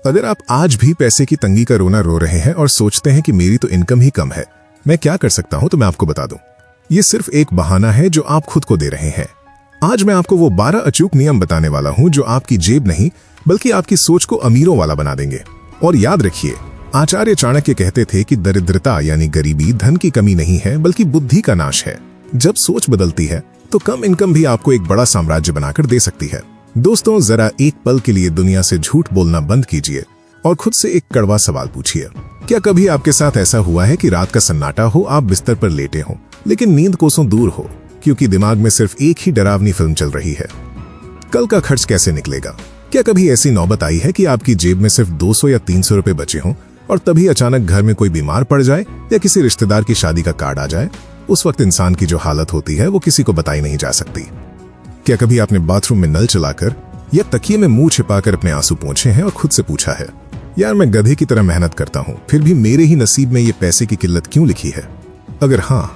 अगर आप आज भी पैसे की तंगी का रोना रो रहे हैं और सोचते हैं कि मेरी तो इनकम ही कम है, मैं क्या कर सकता हूं, तो मैं आपको बता दूं, ये सिर्फ एक बहाना है जो आप खुद को दे रहे हैं। आज मैं आपको वो 12 अचूक नियम बताने वाला हूं जो आपकी जेब नहीं बल्कि आपकी सोच को अमीरों वाला बना देंगे। और याद रखिए, आचार्य चाणक्य कहते थे कि दरिद्रता यानी गरीबी धन की कमी नहीं है बल्कि बुद्धि का नाश है। जब सोच बदलती है तो कम इनकम भी आपको एक बड़ा साम्राज्य बनाकर दे सकती है। दोस्तों, जरा एक पल के लिए दुनिया से झूठ बोलना बंद कीजिए और खुद से एक कड़वा सवाल पूछिए। क्या कभी आपके साथ ऐसा हुआ है कि रात का सन्नाटा हो, आप बिस्तर पर लेटे हो, लेकिन नींद कोसों दूर हो क्योंकि दिमाग में सिर्फ एक ही डरावनी फिल्म चल रही है? कल का खर्च कैसे निकलेगा? क्या कभी ऐसी नौबत आई है कि आपकी जेब में सिर्फ 200 या 300 रुपए बचे हों और तभी अचानक घर में कोई बीमार पड़ जाए या किसी रिश्तेदार की शादी का कार्ड आ जाए? उस वक्त इंसान की जो हालत होती है वो किसी को बताई नहीं जा सकती। क्या कभी आपने बाथरूम में नल चलाकर या तकिए में मुंह छिपाकर अपने आंसू पोंछे हैं और खुद से पूछा है, यार मैं गधे की तरह मेहनत करता हूं, फिर भी मेरे ही नसीब में ये पैसे की किल्लत क्यों लिखी है? अगर हाँ,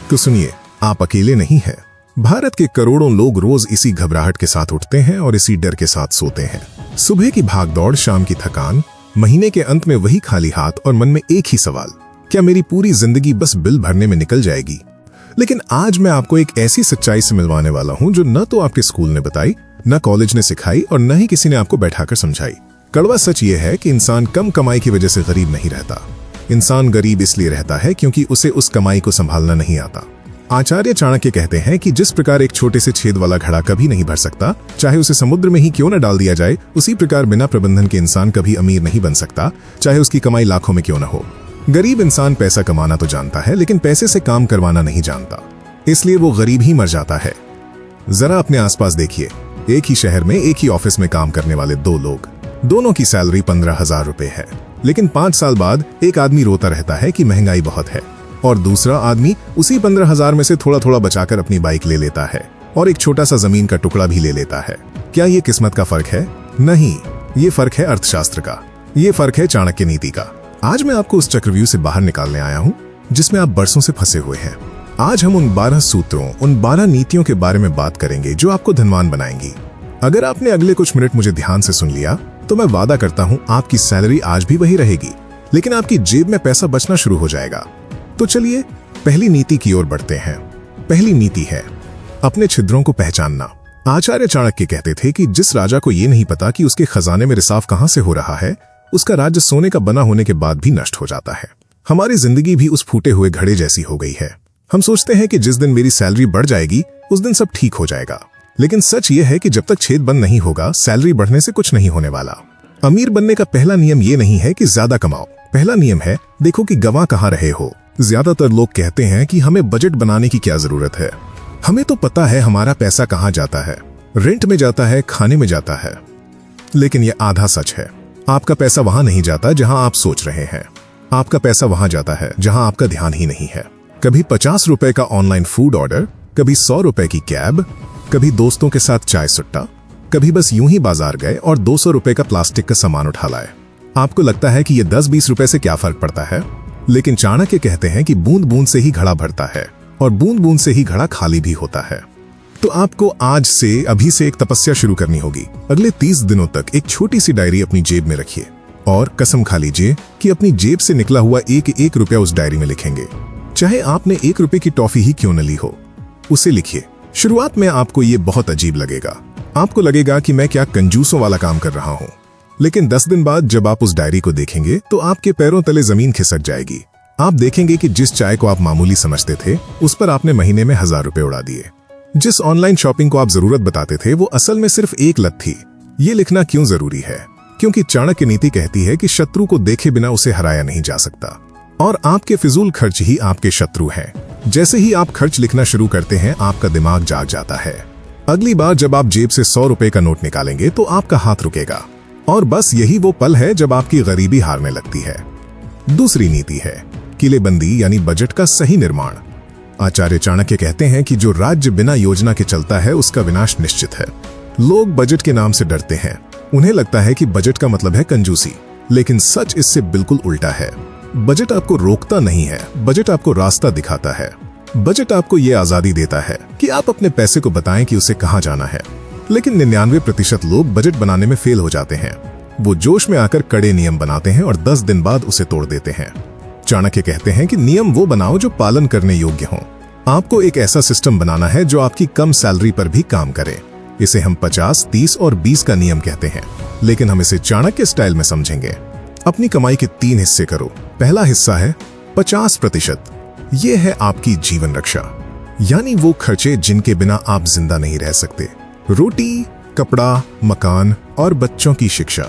तो सुनिए, आप अकेले नहीं हैं। भारत के करोड़ों लोग रोज इसी घबराहट के साथ उठते हैं और इसी डर के साथ सोते हैं। सुबह की भागदौड़, शाम की थकान, महीने के अंत में वही खाली हाथ और मन में एक ही सवाल, क्या मेरी पूरी जिंदगी बस बिल भरने में निकल जाएगी? लेकिन आज मैं आपको एक ऐसी सच्चाई से मिलवाने वाला हूं जो न तो आपके स्कूल ने बताई, न कॉलेज ने सिखाई और न ही किसी ने आपको बैठाकर समझाई। कड़वा सच ये है कि इंसान कम कमाई की वजह से गरीब नहीं रहता। इंसान गरीब इसलिए रहता है क्योंकि उसे उस कमाई को संभालना नहीं आता। आचार्य चाणक्य कहते हैं कि जिस प्रकार एक छोटे से छेद वाला घड़ा कभी नहीं भर सकता, चाहे उसे समुद्र में ही क्यों न डाल दिया जाए, उसी प्रकार बिना प्रबंधन के इंसान कभी अमीर नहीं बन सकता, चाहे उसकी कमाई लाखों में क्यों न हो। गरीब इंसान पैसा कमाना तो जानता है लेकिन पैसे से काम करवाना नहीं जानता, इसलिए वो गरीब ही मर जाता है। जरा अपने आसपास देखिए, एक ही शहर में एक ही ऑफिस में काम करने वाले दो लोग, दोनों की सैलरी 15,000 रुपए है, लेकिन 5 साल बाद एक आदमी रोता रहता है कि महंगाई बहुत है और दूसरा आदमी उसी 15,000 में से थोड़ा थोड़ा बचाकर अपनी बाइक ले लेता है और एक छोटा सा जमीन का टुकड़ा भी ले लेता है। क्या ये किस्मत का फर्क है? नहीं, ये फर्क है अर्थशास्त्र का, ये फर्क है चाणक्य नीति का। आज मैं आपको उस चक्रव्यूह से बाहर निकालने आया हूं जिसमें आप बरसों से फंसे हुए हैं। आज हम उन 12 सूत्रों, उन 12 नीतियों के बारे में बात करेंगे जो आपको धनवान बनाएंगी। अगर आपने अगले कुछ मिनट मुझे ध्यान से सुन लिया तो मैं वादा करता हूं आपकी सैलरी आज भी वही रहेगी, लेकिन आपकी जेब में पैसा बचना शुरू हो जाएगा। तो चलिए पहली नीति की ओर बढ़ते हैं। पहली नीति है अपने छिद्रों को पहचानना। आचार्य चाणक्य कहते थे कि जिस राजा को यह नहीं पता कि उसके खजाने में रिसाव कहां से हो रहा है, उसका राज्य सोने का बना होने के बाद भी नष्ट हो जाता है। हमारी जिंदगी भी उस फूटे हुए घड़े जैसी हो गई है। हम सोचते हैं कि जिस दिन मेरी सैलरी बढ़ जाएगी उस दिन सब ठीक हो जाएगा, लेकिन सच यह है कि जब तक छेद बंद नहीं होगा, सैलरी बढ़ने से कुछ नहीं होने वाला। अमीर बनने का पहला नियम ये नहीं है कि ज्यादा कमाओ, पहला नियम है देखो कि गंवा कहां रहे हो। ज्यादातर लोग कहते हैं कि हमें बजट बनाने की क्या जरूरत है, हमें तो पता है हमारा पैसा कहां जाता है, रेंट में जाता है, खाने में जाता है। लेकिन यह आधा सच है। आपका पैसा वहां नहीं जाता जहां आप सोच रहे हैं, आपका पैसा वहां जाता है जहां आपका ध्यान ही नहीं है। कभी 50 रुपए का ऑनलाइन फूड ऑर्डर, कभी 100 रुपए की कैब, कभी दोस्तों के साथ चाय सुट्टा, कभी बस यूं ही बाजार गए और 200 रुपए का प्लास्टिक का सामान उठा लाए। आपको लगता है कि ये 10-20 रुपए से क्या फर्क पड़ता है, लेकिन चाणक्य कहते हैं कि बूंद बूंद से ही घड़ा भरता है और बूंद बूंद से ही घड़ा खाली भी होता है। तो आपको आज से, अभी से एक तपस्या शुरू करनी होगी। अगले 30 दिनों तक एक छोटी सी डायरी अपनी जेब में रखिए और कसम खा लीजिए कि अपनी जेब से निकला हुआ एक रुपया उस डायरी में लिखेंगे। चाहे आपने 1 रुपए की टॉफी ही क्यों न ली हो, उसे लिखिए। शुरुआत में आपको ये बहुत अजीब लगेगा, आपको लगेगा कि मैं क्या कंजूसों वाला काम कर रहा हूं, लेकिन 10 दिन बाद जब आप उस डायरी को देखेंगे तो आपके पैरों तले जमीन खिसक जाएगी। आप देखेंगे कि जिस चाय को आप मामूली समझते थे उस पर आपने महीने में 1000 रुपए उड़ा दिए। जिस ऑनलाइन शॉपिंग को आप जरूरत बताते थे वो असल में सिर्फ एक लत थी। ये लिखना क्यों जरूरी है? क्योंकि चाणक्य नीति कहती है कि शत्रु को देखे बिना उसे हराया नहीं जा सकता और आपके फिजूल खर्च ही आपके शत्रु हैं। जैसे ही आप खर्च लिखना शुरू करते हैं आपका दिमाग जाग जाता है। अगली बार जब आप जेब से 100 रुपए का नोट निकालेंगे तो आपका हाथ रुकेगा और बस यही वो पल है जब आपकी गरीबी हारने लगती है। दूसरी नीति है किलेबंदी यानी बजट का सही निर्माण। आचार्य चाणक्य कहते हैं कि जो राज्य बिना योजना के चलता है उसका विनाश निश्चित है। लोग बजट के नाम से डरते हैं, उन्हें लगता है कि बजट का मतलब है कंजूसी, लेकिन सच इससे बिल्कुल उल्टा है। बजट आपको रोकता नहीं है, बजट आपको रास्ता दिखाता है। बजट आपको ये आजादी देता है कि आप अपने पैसे को बताएं कि उसे कहां जाना है। लेकिन 99% लोग बजट बनाने में फेल हो जाते हैं। वो जोश में आकर कड़े नियम बनाते हैं और 10 दिन बाद उसे तोड़ देते हैं। चाणक्य कहते हैं कि नियम वो बनाओ जो पालन करने योग्य हों। आपको एक ऐसा सिस्टम बनाना है जो आपकी कम सैलरी पर भी काम करे। इसे हम 50, 30 और 20 का नियम कहते हैं, लेकिन हम इसे चाणक्य स्टाइल में समझेंगे। अपनी कमाई के 3 हिस्से करो। पहला हिस्सा है 50%। ये है आपकी जीवन रक्षा, यानी वो खर्चे जिनके बिना आप जिंदा नहीं रह सकते। रोटी, कपड़ा, मकान और बच्चों की शिक्षा।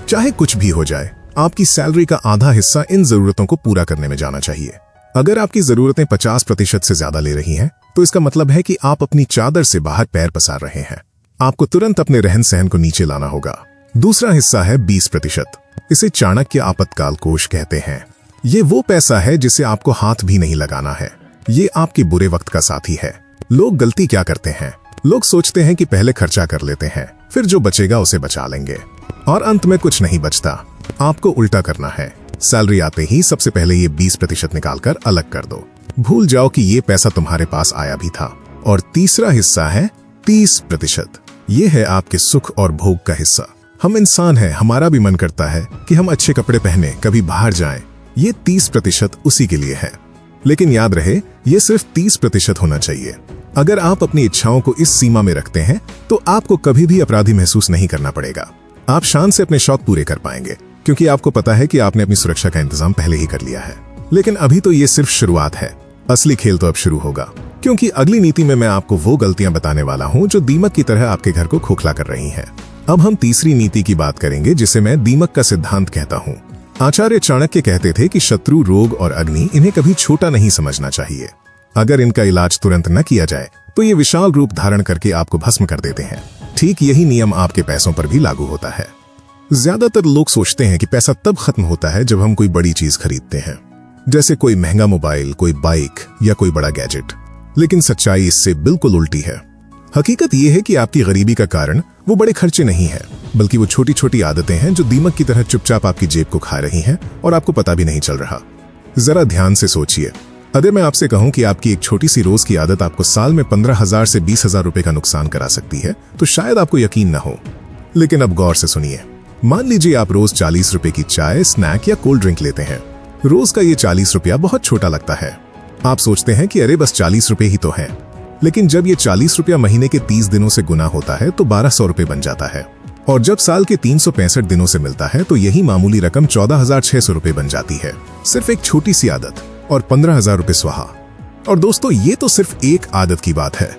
चाहे कुछ भी हो जाए, आपकी सैलरी का आधा हिस्सा इन जरूरतों को पूरा करने में जाना चाहिए। अगर आपकी जरूरतें 50% से ज्यादा ले रही हैं, तो इसका मतलब है कि आप अपनी चादर से बाहर पैर पसार रहे हैं। आपको तुरंत अपने रहन सहन को नीचे लाना होगा। दूसरा हिस्सा है 20%। इसे चाणक्य आपातकाल कोष कहते हैं। ये वो पैसा है जिसे आपको हाथ भी नहीं लगाना है। ये आपके बुरे वक्त का साथी है। लोग गलती क्या करते हैं? लोग सोचते हैं कि पहले खर्चा कर लेते हैं, फिर जो बचेगा उसे बचा लेंगे, और अंत में कुछ नहीं बचता। आपको उल्टा करना है। सैलरी आते ही सबसे पहले ये 20% निकालकर अलग कर दो। भूल जाओ कि ये पैसा तुम्हारे पास आया भी था। और तीसरा हिस्सा है 30%। ये है आपके सुख और भोग का हिस्सा। हम इंसान हैं, हमारा भी मन करता है कि हम अच्छे कपड़े पहने, कभी बाहर जाएं। ये 30% उसी के लिए है। लेकिन याद रहे, ये सिर्फ 30% होना चाहिए। अगर आप अपनी इच्छाओं को इस सीमा में रखते हैं, तो आपको कभी भी अपराधी महसूस नहीं करना पड़ेगा। आप शान से अपने शौक पूरे कर पाएंगे, क्योंकि आपको पता है कि आपने अपनी सुरक्षा का इंतजाम पहले ही कर लिया है। लेकिन अभी तो ये सिर्फ शुरुआत है। असली खेल तो अब शुरू होगा, क्योंकि अगली नीति में मैं आपको वो गलतियां बताने वाला हूं जो दीमक की तरह आपके घर को खोखला कर रही हैं। अब हम तीसरी नीति की बात करेंगे, जिसे मैं दीमक का सिद्धांत कहता हूं। आचार्य चाणक्य कहते थे कि शत्रु, रोग और अग्नि, इन्हें कभी छोटा नहीं समझना चाहिए। अगर इनका इलाज तुरंत न किया जाए तो ये विशाल रूप धारण करके आपको भस्म कर देते हैं। ठीक यही नियम आपके पैसों पर भी लागू होता है। ज्यादातर लोग सोचते हैं कि पैसा तब खत्म होता है जब हम कोई बड़ी चीज खरीदते हैं, जैसे कोई महंगा मोबाइल, कोई बाइक या कोई बड़ा गैजेट। लेकिन सच्चाई इससे बिल्कुल उल्टी है। हकीकत यह है कि आपकी गरीबी का कारण वो बड़े खर्चे नहीं है, बल्कि वो छोटी छोटी आदतें हैं जो दीमक की तरह चुपचाप आपकी जेब को खा रही हैं और आपको पता भी नहीं चल रहा। जरा ध्यान से सोचिए। अगर मैं आपसे कहूं कि आपकी एक छोटी सी रोज की आदत आपको साल में 15,000 से 20,000 रुपए का नुकसान करा सकती है, तो शायद आपको यकीन न हो। लेकिन अब गौर से सुनिए। मान लीजिए आप रोज 40 रुपए की चाय, स्नैक या कोल्ड ड्रिंक लेते हैं। रोज का ये 40 रुपया बहुत छोटा लगता है। आप सोचते हैं कि अरे बस 40 रुपए ही तो है। लेकिन जब ये 40 रुपया महीने के 30 दिनों से गुना होता है तो 1200 रुपए बन जाता है। और जब साल के 365 दिनों से मिलता है तो यही मामूली रकम 14,600 रुपए बन जाती है। सिर्फ एक छोटी सी आदत, और 15,000 रुपए स्वाहा। और दोस्तों, ये तो सिर्फ एक आदत की बात है।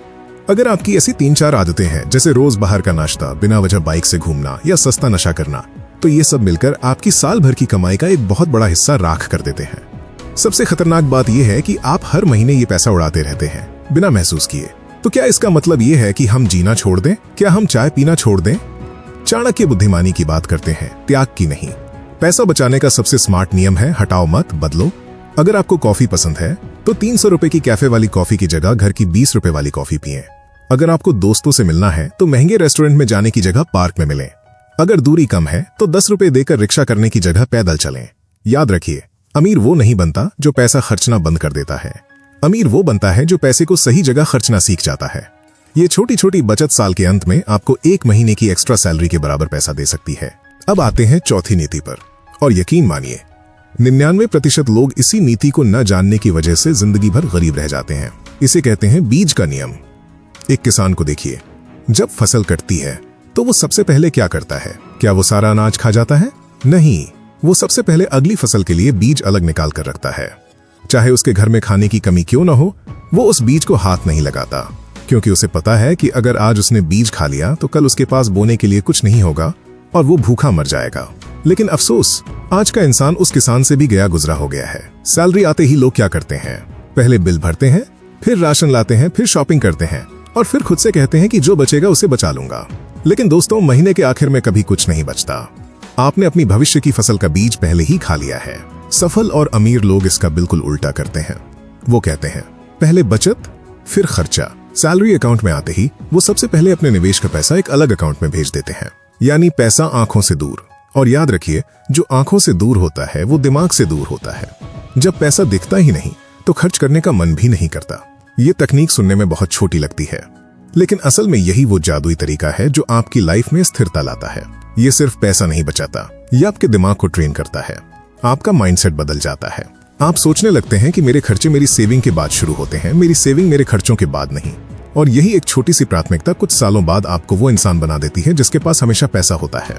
अगर आपकी ऐसी 3-4 आदतें हैं, जैसे रोज बाहर का नाश्ता, बिना वजह बाइक से घूमना या सस्ता नशा करना, तो ये सब मिलकर आपकी साल भर की कमाई का एक बहुत बड़ा हिस्सा राख कर देते हैं। सबसे खतरनाक बात यह है कि आप हर महीने ये पैसा उड़ाते रहते हैं बिना महसूस किए। तो क्या इसका मतलब ये है कि हम जीना छोड़ दें? क्या हम चाय पीना छोड़ दें? चाणक्य बुद्धिमानी की बात करते हैं, त्याग की नहीं। पैसा बचाने का सबसे स्मार्ट नियम है, हटाओ मत, बदलो। अगर आपको कॉफी पसंद है तो 300 रुपए की कैफे वाली कॉफी की जगह घर की 20 रुपए वाली कॉफी पिएं। अगर आपको दोस्तों से मिलना है तो महंगे रेस्टोरेंट में जाने की जगह पार्क में मिलें। अगर दूरी कम है तो 10 रुपए देकर रिक्शा करने की जगह पैदल चलें। याद रखिए, अमीर वो नहीं बनता जो पैसा खर्चना बंद कर देता है। अमीर वो बनता है जो पैसे को सही जगह खर्चना सीख जाता है। ये छोटी छोटी बचत साल के अंत में आपको 1 महीने की एक्स्ट्रा सैलरी के बराबर पैसा दे सकती है। अब आते हैं चौथी नीति पर, और यकीन मानिए 99% लोग इसी नीति को न जानने की वजह से जिंदगी भर गरीब रह जाते हैं। इसे कहते हैं बीज का नियम। एक किसान को देखिए, जब फसल कटती है तो वो सबसे पहले क्या करता है? क्या वो सारा अनाज खा जाता है? नहीं, वो सबसे पहले अगली फसल के लिए बीज अलग निकाल कर रखता है। चाहे उसके घर में खाने की कमी क्यों न हो, वो उस बीज को हाथ नहीं लगाता, क्योंकि उसे पता है कि अगर आज उसने बीज खा लिया तो कल उसके पास बोने के लिए कुछ नहीं होगा और वो भूखा मर जाएगा। लेकिन अफसोस, आज का इंसान उस किसान से भी गया गुजरा हो गया है। सैलरी आते ही लोग क्या करते हैं? पहले बिल भरते हैं, फिर राशन लाते हैं, फिर शॉपिंग करते हैं, और फिर खुद से कहते हैं कि जो बचेगा उसे बचा लूंगा। लेकिन दोस्तों, महीने के आखिर में कभी कुछ नहीं बचता। आपने अपनी भविष्य की फसल का बीज पहले ही खा लिया है। सफल और अमीर लोग इसका बिल्कुल उल्टा करते हैं। वो कहते हैं पहले बचत, फिर खर्चा। सैलरी अकाउंट में आते ही वो सबसे पहले अपने निवेश का पैसा एक अलग अकाउंट में भेज देते हैं, यानी पैसा आंखों से दूर। और याद रखिए, जो आंखों से दूर होता है वो दिमाग से दूर होता है। जब पैसा दिखता ही नहीं तो खर्च करने का मन भी नहीं करता। ये तकनीक सुनने में बहुत छोटी लगती है, लेकिन असल में यही वो जादुई तरीका है जो आपकी लाइफ में स्थिरता लाता है। ये सिर्फ पैसा नहीं बचाता, ये आपके दिमाग को ट्रेन करता है। आपका माइंडसेट बदल जाता है। आप सोचने लगते हैं कि मेरे खर्चे मेरी सेविंग के बाद शुरू होते हैं, मेरी सेविंग मेरे खर्चों के बाद नहीं। और यही एक छोटी सी प्राथमिकता कुछ सालों बाद आपको वो इंसान बना देती है जिसके पास हमेशा पैसा होता है।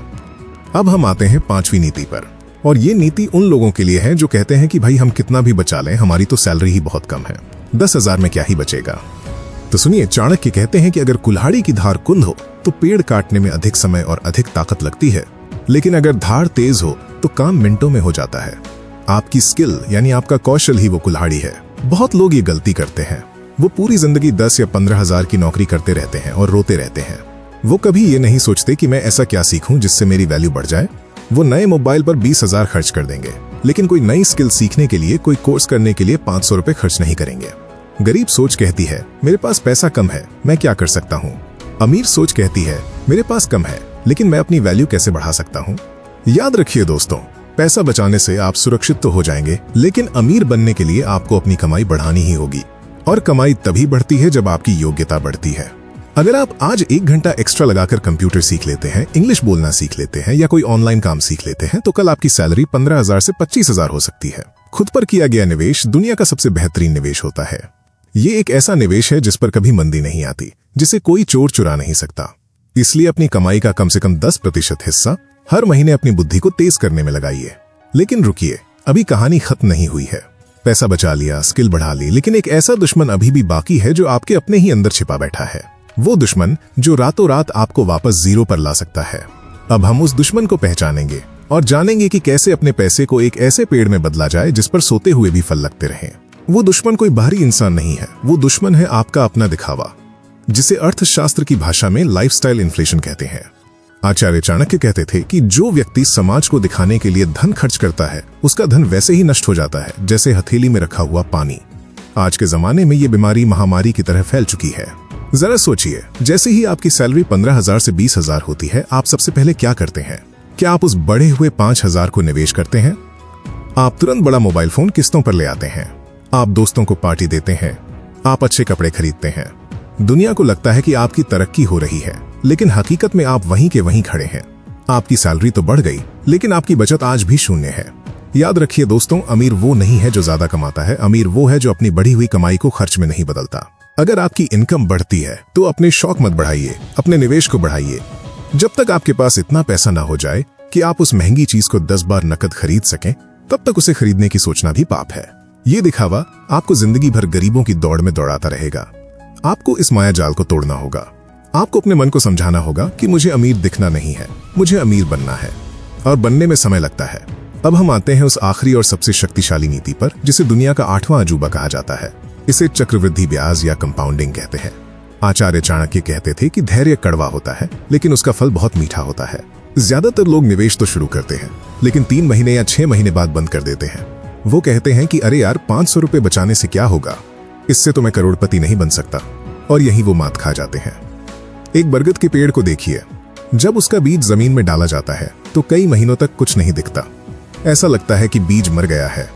अब हम आते हैं 5वीं नीति पर, और ये नीति उन लोगों के लिए है जो कहते हैं कि भाई हम कितना भी बचा लें, हमारी तो सैलरी ही बहुत कम है, 10,000 में क्या ही बचेगा। तो सुनिए, चाणक्य कहते हैं कि अगर कुल्हाड़ी की धार कुंद हो तो पेड़ काटने में अधिक समय और अधिक ताकत लगती है, लेकिन अगर धार तेज हो तो काम मिनटों में हो जाता है। आपकी स्किल यानी आपका कौशल ही वो कुल्हाड़ी है। बहुत लोग ये गलती करते हैं, वो पूरी जिंदगी 10 या 15,000 की नौकरी करते रहते हैं और रोते रहते हैं। वो कभी ये नहीं सोचते कि मैं ऐसा क्या सीखूं जिससे मेरी वैल्यू बढ़ जाए। वो नए मोबाइल पर 20,000 खर्च कर देंगे, लेकिन कोई नई स्किल सीखने के लिए, कोई कोर्स करने के लिए 500 रुपए खर्च नहीं करेंगे। गरीब सोच कहती है मेरे पास पैसा कम है, मैं क्या कर सकता हूँ। अमीर सोच कहती है मेरे पास कम है, लेकिन मैं अपनी वैल्यू कैसे बढ़ा सकता हूँ। याद रखिए दोस्तों, पैसा बचाने से आप सुरक्षित तो हो जाएंगे, लेकिन अमीर बनने के लिए आपको अपनी कमाई बढ़ानी ही होगी। और कमाई तभी बढ़ती है जब आपकी योग्यता बढ़ती है। अगर आप आज 1 घंटा एक्स्ट्रा लगाकर कंप्यूटर सीख लेते हैं, इंग्लिश बोलना सीख लेते हैं या कोई ऑनलाइन काम सीख लेते हैं, तो कल आपकी सैलरी 15,000 से 25,000 हो सकती है। खुद पर किया गया निवेश दुनिया का सबसे बेहतरीन निवेश होता है। ये एक ऐसा निवेश है जिस पर कभी मंदी नहीं आती, जिसे कोई चोर चुरा नहीं सकता। इसलिए अपनी कमाई का कम से कम 10% हिस्सा हर महीने अपनी बुद्धि को तेज करने में लगाइए। लेकिन रुकिए, अभी कहानी खत्म नहीं हुई है। पैसा बचा लिया, स्किल बढ़ा ली, लेकिन एक ऐसा दुश्मन अभी भी बाकी है जो आपके अपने ही अंदर छिपा बैठा है। वो दुश्मन जो रातों रात आपको वापस जीरो पर ला सकता है। अब हम उस दुश्मन को पहचानेंगे और जानेंगे कि कैसे अपने पैसे को एक ऐसे पेड़ में बदला जाए जिस पर सोते हुए भी फल लगते रहें। वो दुश्मन कोई बाहरी इंसान नहीं है, वो दुश्मन है आपका अपना दिखावा, जिसे अर्थशास्त्र की भाषा में लाइफस्टाइल इन्फ्लेशन कहते हैं। आचार्य चाणक्य कहते थे कि जो व्यक्ति समाज को दिखाने के लिए धन खर्च करता है, उसका धन वैसे ही नष्ट हो जाता है जैसे हथेली में रखा हुआ पानी। आज के जमाने में ये बीमारी महामारी की तरह फैल चुकी है। जरा सोचिए, जैसे ही आपकी सैलरी 15,000 से 20,000 होती है, आप सबसे पहले क्या करते हैं? क्या आप उस बढ़े हुए 5,000 को निवेश करते हैं? आप तुरंत बड़ा मोबाइल फोन किस्तों पर ले आते हैं, आप दोस्तों को पार्टी देते हैं, आप अच्छे कपड़े खरीदते हैं। दुनिया को लगता है कि आपकी तरक्की हो रही है, लेकिन हकीकत में आप वहीं के वहीं खड़े हैं। आपकी सैलरी तो बढ़ गई, लेकिन आपकी बचत आज भी शून्य है। याद रखिए दोस्तों, अमीर वो नहीं है जो ज्यादा कमाता है, अमीर वो है जो अपनी बढ़ी हुई कमाई को खर्च में नहीं बदलता। अगर आपकी इनकम बढ़ती है तो अपने शौक मत बढ़ाइए, अपने निवेश को बढ़ाइए। जब तक आपके पास इतना पैसा ना हो जाए कि आप उस महंगी चीज को 10 बार नकद खरीद सकें, तब तक उसे खरीदने की सोचना भी पाप है। ये दिखावा आपको जिंदगी भर गरीबों की दौड़ में दौड़ाता रहेगा। आपको इस माया जाल को तोड़ना होगा। आपको अपने मन को समझाना होगा कि मुझे अमीर दिखना नहीं है, मुझे अमीर बनना है, और बनने में समय लगता है। अब हम आते हैं उस आखिरी और सबसे शक्तिशाली नीति पर, जिसे दुनिया का 8वां अजूबा कहा जाता है। इसे चक्रवृद्धि ब्याज या कंपाउंडिंग कहते हैं। आचार्य चाणक्य कहते थे कि धैर्य कड़वा होता है, लेकिन उसका फल बहुत मीठा होता है। ज्यादातर लोग निवेश तो शुरू करते हैं, लेकिन 3 महीने या 6 महीने बाद बंद कर देते हैं। वो कहते हैं कि अरे यार, 500 रुपए बचाने से क्या होगा, इससे तो मैं करोड़पति नहीं बन सकता, और यही वो मात खा जाते हैं। एक बरगद के पेड़ को देखिए, जब उसका बीज जमीन में डाला जाता है तो कई महीनों तक कुछ नहीं दिखता। ऐसा लगता है कि बीज मर गया है,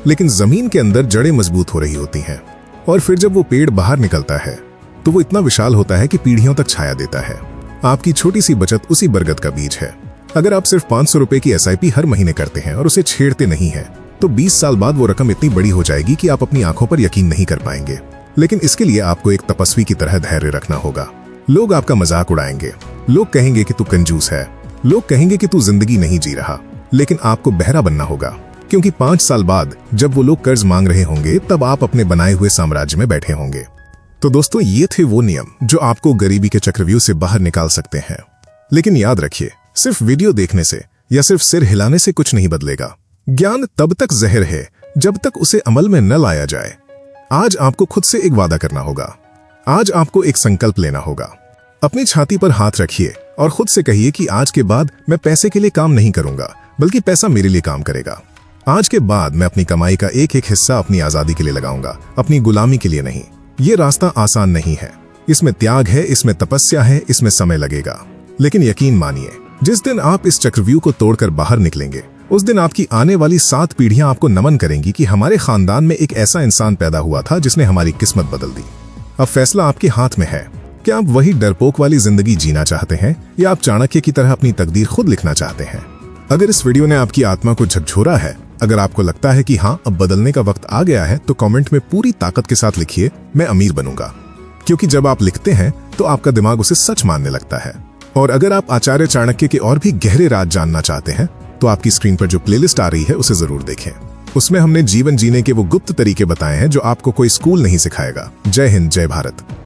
लेकिन जमीन के अंदर जड़ें मजबूत हो रही होती हैं, और फिर जब वो पेड़ बाहर निकलता है तो वो इतना विशाल होता है कि पीढ़ियों तक छाया देता है। आपकी छोटी सी बचत उसी बरगद का बीज है। अगर आप सिर्फ 500 रुपए की SIP हर महीने करते हैं और उसे छेड़ते नहीं हैं, तो 20 साल बाद वो रकम इतनी बड़ी हो जाएगी कि आप अपनी आंखों पर यकीन नहीं कर पाएंगे। लेकिन इसके लिए आपको एक तपस्वी की तरह धैर्य रखना होगा। लोग आपका मजाक उड़ाएंगे, लोग कहेंगे कि तू कंजूस है, लोग कहेंगे कि तू जिंदगी नहीं जी रहा, लेकिन आपको बहरा बनना होगा, क्योंकि 5 साल बाद जब वो लोग कर्ज मांग रहे होंगे, तब आप अपने बनाए हुए साम्राज्य में बैठे होंगे। तो दोस्तों, ये थे वो नियम जो आपको गरीबी के चक्रव्यूह से बाहर निकाल सकते हैं। लेकिन याद रखिए, सिर्फ वीडियो देखने से या सिर्फ सिर हिलाने से कुछ नहीं बदलेगा। ज्ञान तब तक जहर है जब तक उसे अमल में न लाया जाए। आज आपको खुद से एक वादा करना होगा। आज आपको एक संकल्प लेना होगा। अपनी छाती पर हाथ रखिए और खुद से कहिए कि आज के बाद मैं पैसे के लिए काम नहीं करूंगा, बल्कि पैसा मेरे लिए काम करेगा। आज के बाद मैं अपनी कमाई का एक एक हिस्सा अपनी आजादी के लिए लगाऊंगा, अपनी गुलामी के लिए नहीं। ये रास्ता आसान नहीं है, इसमें त्याग है, इसमें तपस्या है, इसमें समय लगेगा। लेकिन यकीन मानिए, जिस दिन आप इस चक्रव्यूह को तोड़कर बाहर निकलेंगे, उस दिन आपकी आने वाली 7 पीढ़ियां आपको नमन करेंगी कि हमारे खानदान में एक ऐसा इंसान पैदा हुआ था जिसने हमारी किस्मत बदल दी। अब फैसला आपके हाथ में है क्या आप वही डरपोक वाली जिंदगी जीना चाहते हैं या आप चाणक्य की तरह अपनी तकदीर खुद लिखना चाहते हैं? अगर इस वीडियो ने आपकी आत्मा को झकझोरा है, अगर आपको लगता है कि हाँ अब बदलने का वक्त आ गया है, तो कमेंट में पूरी ताकत के साथ लिखिए, मैं अमीर बनूंगा। क्योंकि जब आप लिखते हैं तो आपका दिमाग उसे सच मानने लगता है। और अगर आप आचार्य चाणक्य के और भी गहरे राज जानना चाहते हैं तो आपकी स्क्रीन पर जो प्लेलिस्ट आ रही है उसे जरूर देखें। उसमें हमने जीवन जीने के वो गुप्त तरीके बताए हैं जो आपको कोई स्कूल नहीं सिखाएगा। जय हिंद, जय भारत।